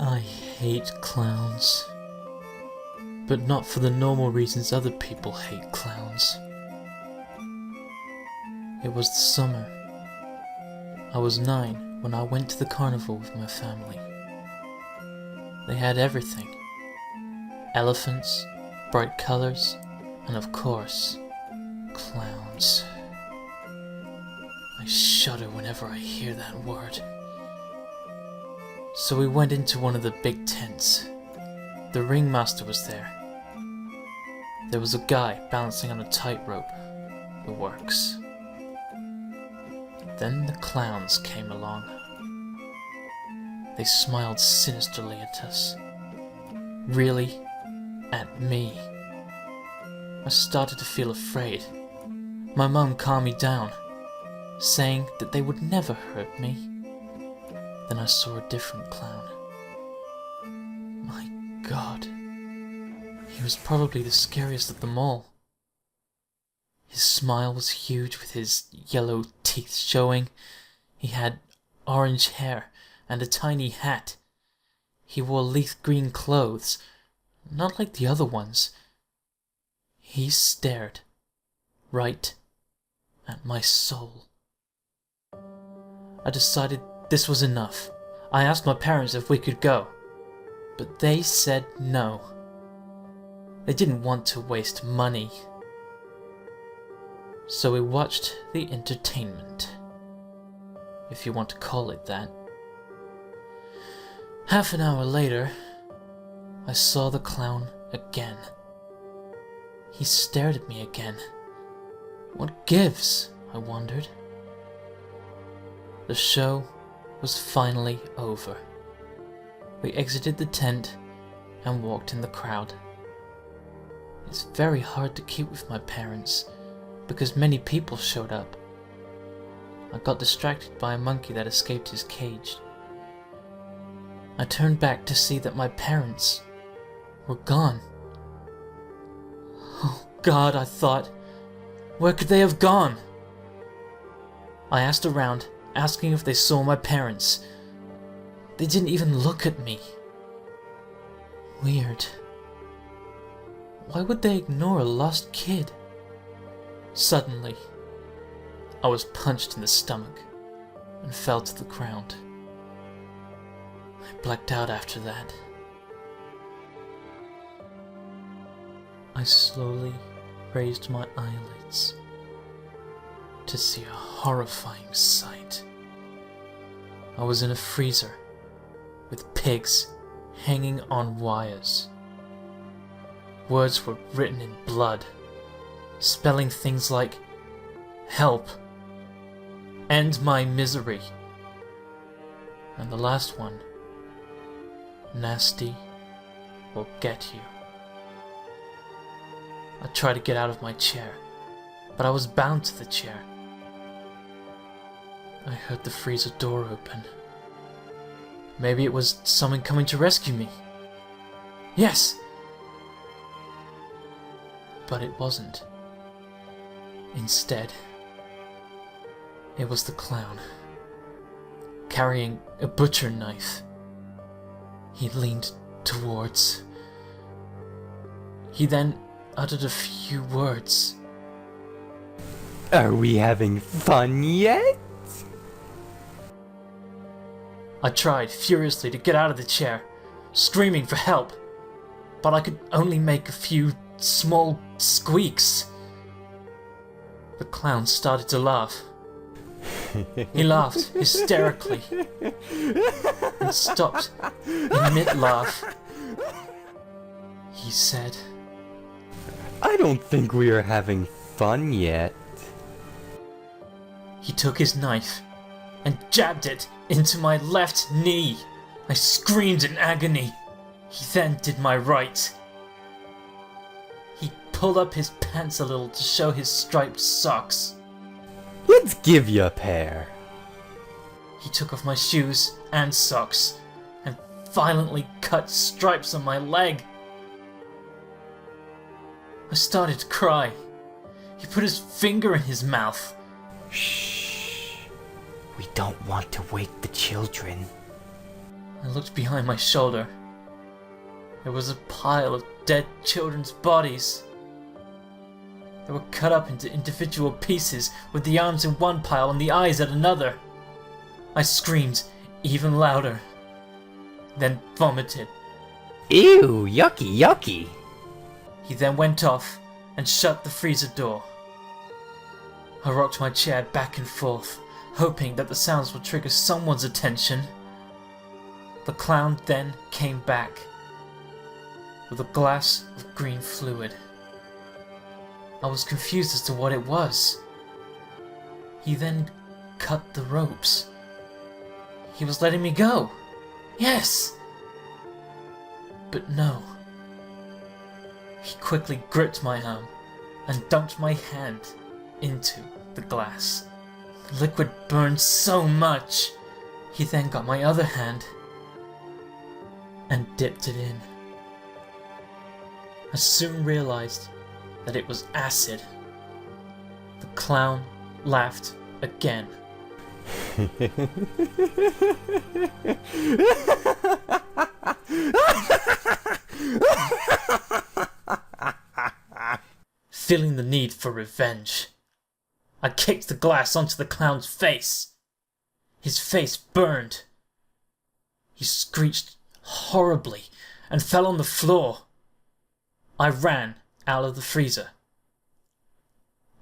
I hate clowns. But not for the normal reasons other people hate clowns. It was the summer. I was 9 when I went to the carnival with my family. They had everything. Elephants, bright colors, and of course, clowns. I shudder whenever I hear that word. So we went into one of the big tents. The ringmaster was there. There was a guy balancing on a tightrope. The works. Then the clowns came along. They smiled sinisterly at us. Really? At me. I started to feel afraid. My mum calmed me down, saying that they would never hurt me. Then I saw a different clown. My God. He was probably the scariest of them all. His smile was huge with his yellow teeth showing. He had orange hair and a tiny hat. He wore leaf green clothes, not like the other ones. He stared right at my soul. I decided this was enough. I asked my parents if we could go, but they said no. They didn't want to waste money. So we watched the entertainment, if you want to call it that. Half an hour later, I saw the clown again. He stared at me again. What gives? I wondered. The show was finally over. We exited the tent and walked in the crowd. It's very hard to keep with my parents because many people showed up. I got distracted by a monkey that escaped his cage. I turned back to see that my parents were gone. Oh God, I thought, where could they have gone? I asked around, asking if they saw my parents. They didn't even look at me. Weird. Why would they ignore a lost kid? Suddenly, I was punched in the stomach and fell to the ground. I blacked out after that. I slowly raised my eyelids to see a horrifying sight. I was in a freezer with pigs hanging on wires. Words were written in blood, spelling things like help, end my misery, and the last one, nasty will get you. I tried to get out of my chair, but I was bound to the chair. I heard the freezer door open. Maybe it was someone coming to rescue me. Yes! But it wasn't. Instead, it was the clown, carrying a butcher knife. He leaned towards. He then uttered a few words. Are we having fun yet? I tried furiously to get out of the chair, screaming for help, but I could only make a few small squeaks. The clown started to laugh. He laughed hysterically and stopped in mid-laugh. He said, I don't think we are having fun yet. He took his knife and jabbed it into my left knee. I screamed in agony. He then did my right. He pulled up his pants a little to show his striped socks. Let's give you a pair. He took off my shoes and socks and violently cut stripes on my leg. I started to cry. He put his finger in his mouth. Shh. We don't want to wake the children. I looked behind my shoulder. There was a pile of dead children's bodies. They were cut up into individual pieces, with the arms in one pile and the eyes at another. I screamed even louder, then vomited. Ew, yucky, yucky. He then went off and shut the freezer door. I rocked my chair back and forth, hoping that the sounds would trigger someone's attention. The clown then came back with a glass of green fluid. I was confused as to what it was. He then cut the ropes. He was letting me go. Yes! But no. He quickly gripped my arm and dunked my hand into the glass. The liquid burned so much. He then got my other hand and dipped it in. I soon realized that it was acid. The clown laughed again. Feeling the need for revenge, I kicked the glass onto the clown's face. His face burned. He screeched horribly and fell on the floor. I ran out of the freezer.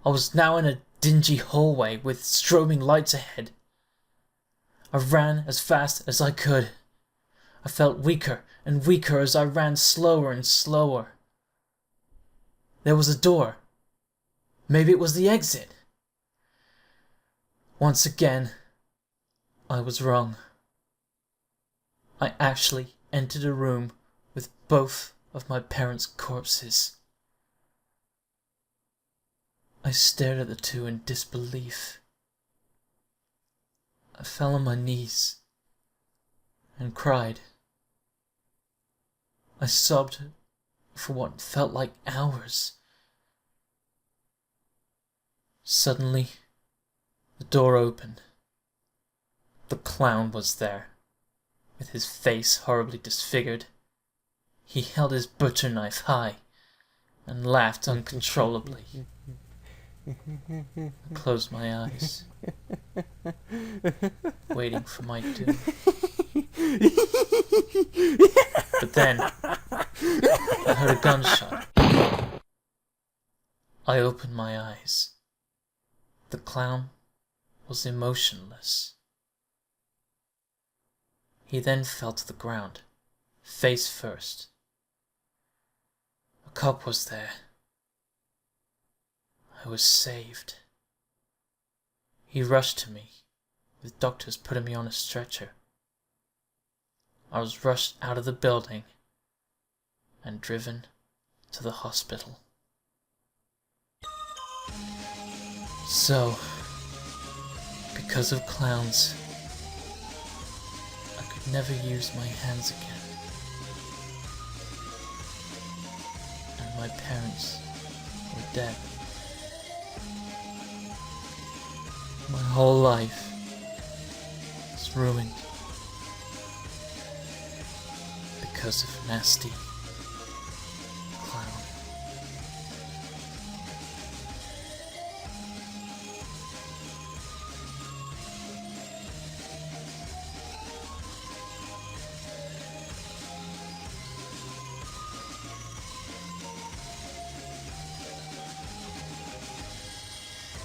I was now in a dingy hallway with strobing lights ahead. I ran as fast as I could. I felt weaker and weaker as I ran slower and slower. There was a door. Maybe it was the exit. Once again, I was wrong. I actually entered a room with both of my parents' corpses. I stared at the two in disbelief. I fell on my knees and cried. I sobbed for what felt like hours. Suddenly, the door opened. The clown was there, with his face horribly disfigured. He held his butcher knife high and laughed uncontrollably. I closed my eyes, waiting for my doom. But then, I heard a gunshot. I opened my eyes. The clown was emotionless. He then fell to the ground, face first. A cop was there. I was saved. He rushed to me, with doctors putting me on a stretcher. I was rushed out of the building and driven to the hospital. So, because of clowns, I could never use my hands again. And my parents were dead. My whole life is ruined because of nasty